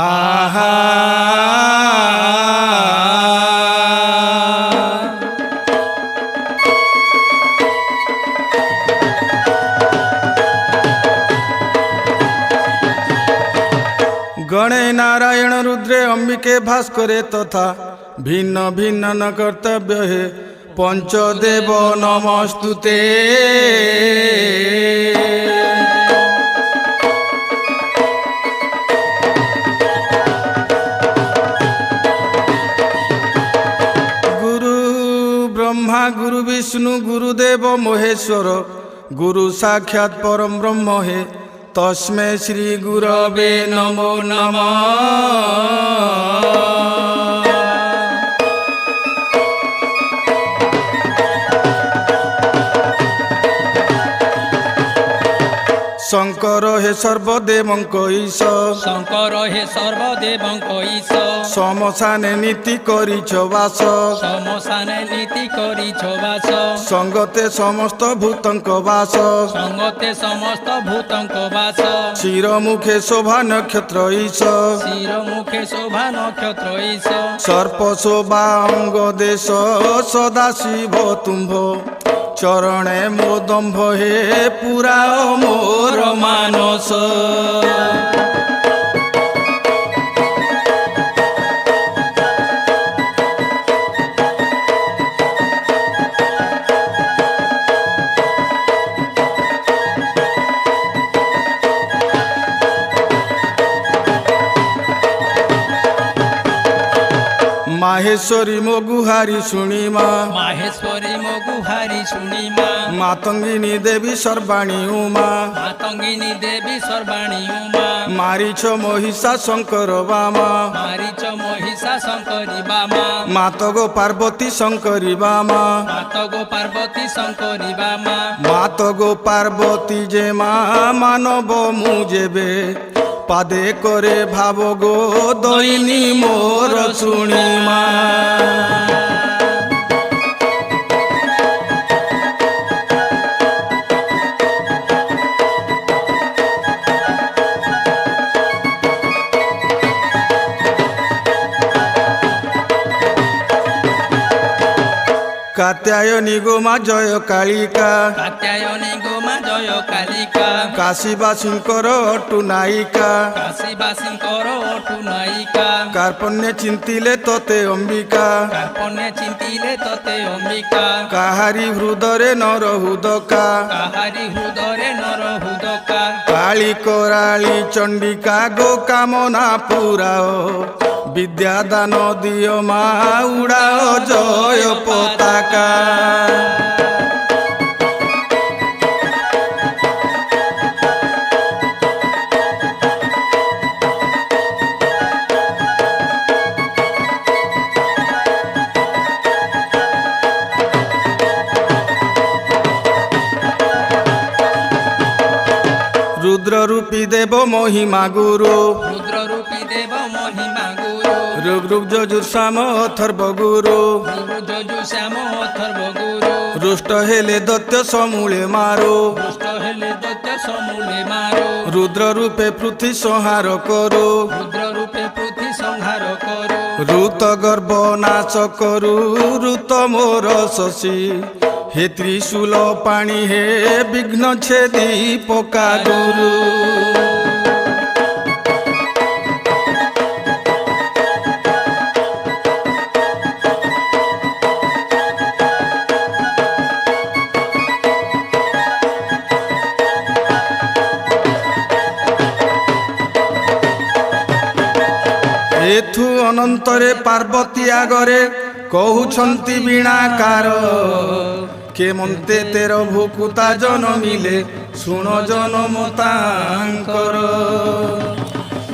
আহা गणे नारायण रुद्रे अंबिके भास्करे तथा भिन्न भिन्न न कर्तव्य है पंचदेव नमस्तुते। गुरु ब्रह्मा गुरु विष्णु गुरुदेव महेश्वर गुरु साक्षात् परम ब्रह्म है तस्मै श्री गुरवे नमो नमः। शंकर हे सर्वदेवंक ईश शंकर हे सर्वदेवंक ईश समसाने नीति करिछ वास समसाने नीति करिछ वास संगते समस्त भूतंक वास संगते समस्त भूतंक वास शिर मुखे शोभा नक्षत्र ईश शिर मुखे शोभा नक्षत्र ईश सर्प शोभा अंग देश सदा शिव तुम्भ चरणे मोदम्भ हे पुरा मोर मानस। माहेश्वरी मो गुहारी शुणिमा माहेश्वरी मो गुहारी शुणिमा मातंगिनी देवी सर्वाणी उमा मातंगिनी देवी सर्वाणी उमा मारीच महिषा शंकर वामा मारीच महिषा शंकरी वामा मातगो पार्वती शंकरी वामा मातगो पार्वती शंकरी वामा मातगो पार्वती जे मानव मुजेबे पादे करे भाव गो दैनी मोर शुणिमा। कात्यायनी गोमा जय कालिका कात्यायनी गोमा जय कालिका काशीबासींकर अटु नायिका काशीबासींकर अटु नायिका कार्पण्य चिंतिले तोते अंबिका कार्पण्य चिंतिले तोते अंबिका काहारी हृदरे नर हुदका काहारी हृदरे नर हुदका काली कराली चंडिका गो कामना पुराओ विद्यादान दियो मा उड़ाओ जय पताका। रुद्र रूपी देव महिमा गुरु रुद्र रूपी देव महिमा गुरु ऋग ऋग यजुर श्याम अथर्व गुरु यजु श्याम अथर्व गुरु रुष्ट हेले दैत्य समूले मारो दुष्ट हेले दैत्य समूले मारो रुद्र रूपे पृथ्वी संहार करो रुद्र रूपे पृथ्वी संहार करो ऋत गर्भ नाश करू ऋत मोर शशि हे त्रिशूल पाणी हे विघ्न छेदी पका गुरु। एथु अनंतरे पार्वती आगरे कहउछंती बीणाकार केमंते तेर भूकुता जनमिले शुण जनम तांकर।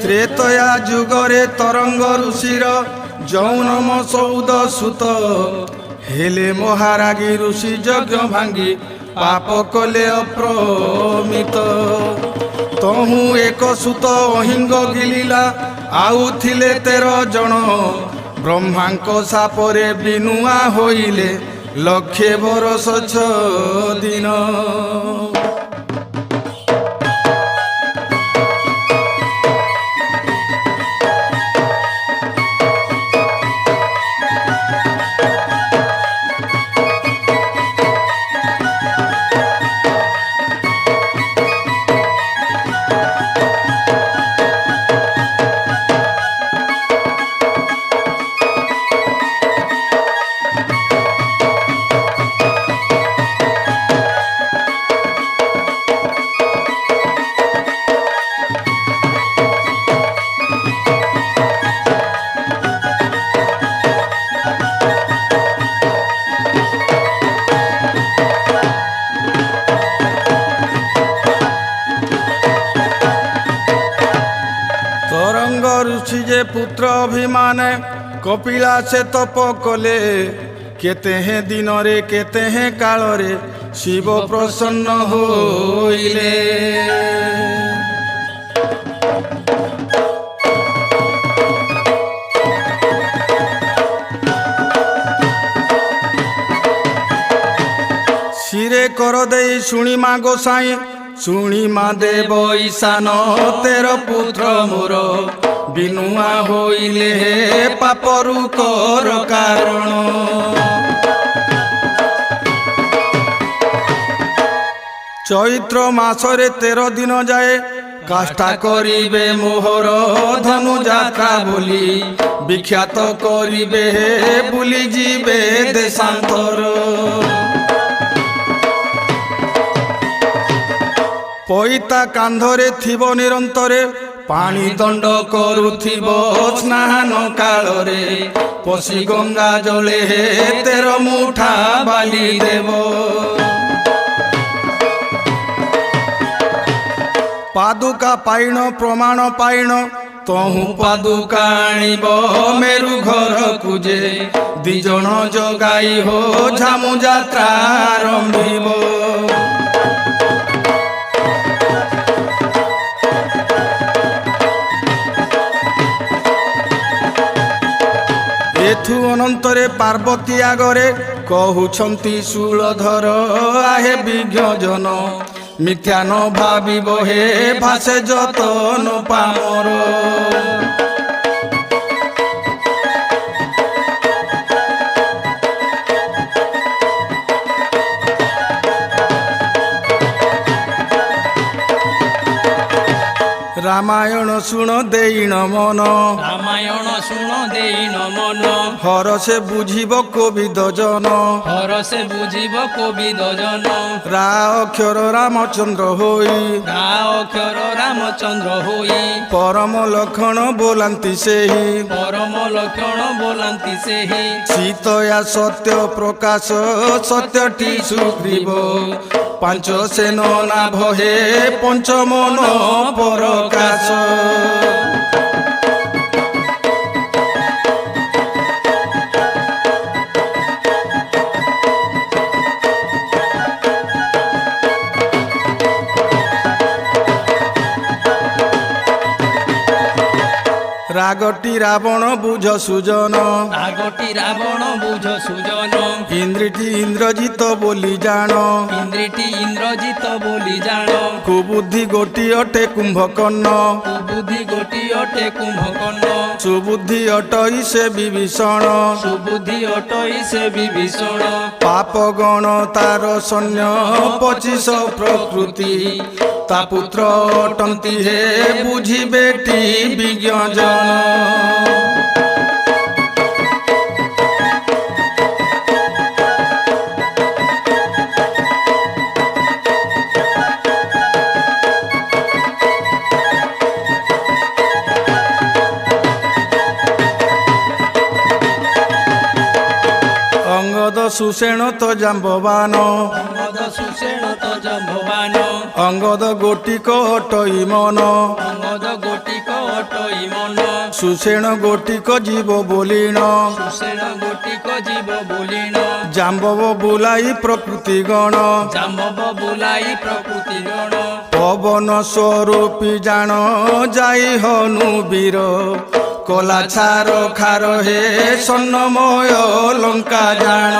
त्रेतया जुगरे तरंग ऋषिर जौनम सौद सुत हेले महारागी ऋषि यज्ञ भांगी पाप कले अप्रमित। तहु एक सुत अहिंग गिलिला आउ थिले 13 जन ब्रह्मांक सापरे बिनुआ होइले लक्षे बरस 6 दिन। तरंग ऋषि जे पुत्र अभिमाने कपिला से तप कले केते हैं दिन रे केते हैं काल रे शिव प्रसन्न होइले। शिरे कर दे शुणी माँ गोसाई शुणी माँ देव ईशान तेर पुत्र मोर बिनुआ होइले पापरु कर कारण। चैत्र मासरे 13 दिन जाए काष्ठा करिबे मोहर धनु जात्रा बोली विख्यात करिबे बुली जीवे देशांतर। पईता कांधरे थिबो निरंतरे पानी दंड करुथिबो स्नान कालरे पशी गंगा जले 13 मुठा बाली देव। पादुका पाइण प्रमाण पाइण तहु पादुका आनिब मेरु घर कुजे दिजन जगाई हो झामु जात्रा आरंभिब। एथु अनंतरे पार्वती आगरे कहउछंती शूलधर आहे विज्ञजन मिथ्या न भाविब हे भासे जतन पामर। रामायण शुण देइन मन रामायण शुण देइन मन हरसे बुझिब कोविद जन हरसे बुझिब कोविद जन। रा अक्षर रामचंद्र होई रा अक्षर रामचंद्र होई परम लक्षण बोलांती सेही परम लक्षण बोलांती सेही। सीतया सत्य प्रकाश सत्यटी सुग्रीव पांच सेन नाभ हे पंचमन परकाश। रागटी रावण बुझ सुजन रागटी रावण बुझ सुजन इंद्रिटी इंद्रजित बोली जान इंद्रिटी इंद्रजित बोली जान। कुबुद्धि गोटी अटे कुंभकर्ण कुबुद्धि गोटी अटे कुंभकर्ण सुबुद्धि अटई से विभीषण सुबुद्धि अटई से विभीषण। पाप गण तार सैन्य 25 प्रकृति ता पुत्र अटंती हे बुझी बेटी विज्ञ जन। अंगद सुषेण तो जाम्बवान अंगद सुषेण तो जाम्बवान अंगद गोटिक अटई मन अंगद गोटिक अटई मन। सुषेण गोटिक जीव बोलिण सुषेण गोटिक जीव बोलिण जाम्बव बुलाई प्रकृति गण जाम्बव बुलाई प्रकृति गण। पवन स्वरूपी जान जाई हनु वीर कला छार खार हे स्वर्णमय लंका जान।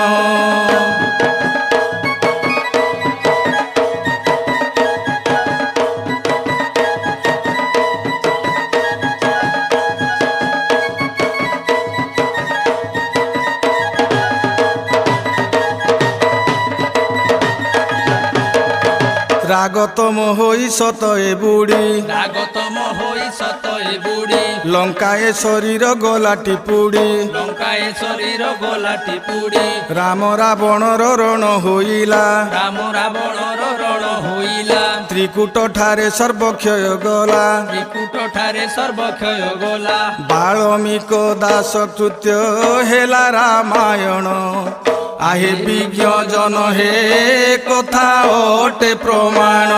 रागतम होई सतए बुड़ी रागतम होई सतए बुड़ी लंकाए शरीर गलाटी पुड़ी लंकाए शरीर गलाटी पुड़ी। राम रावणर रण होइला राम रावणर रण होइला त्रिकूट ठारे सर्वक्षय गला त्रिकूट ठारे सर्वक्षय गला। बाल्मीक दास कृत्य हेला रामायण आहे विज्ञ जन हे कथा अटे प्रमाण।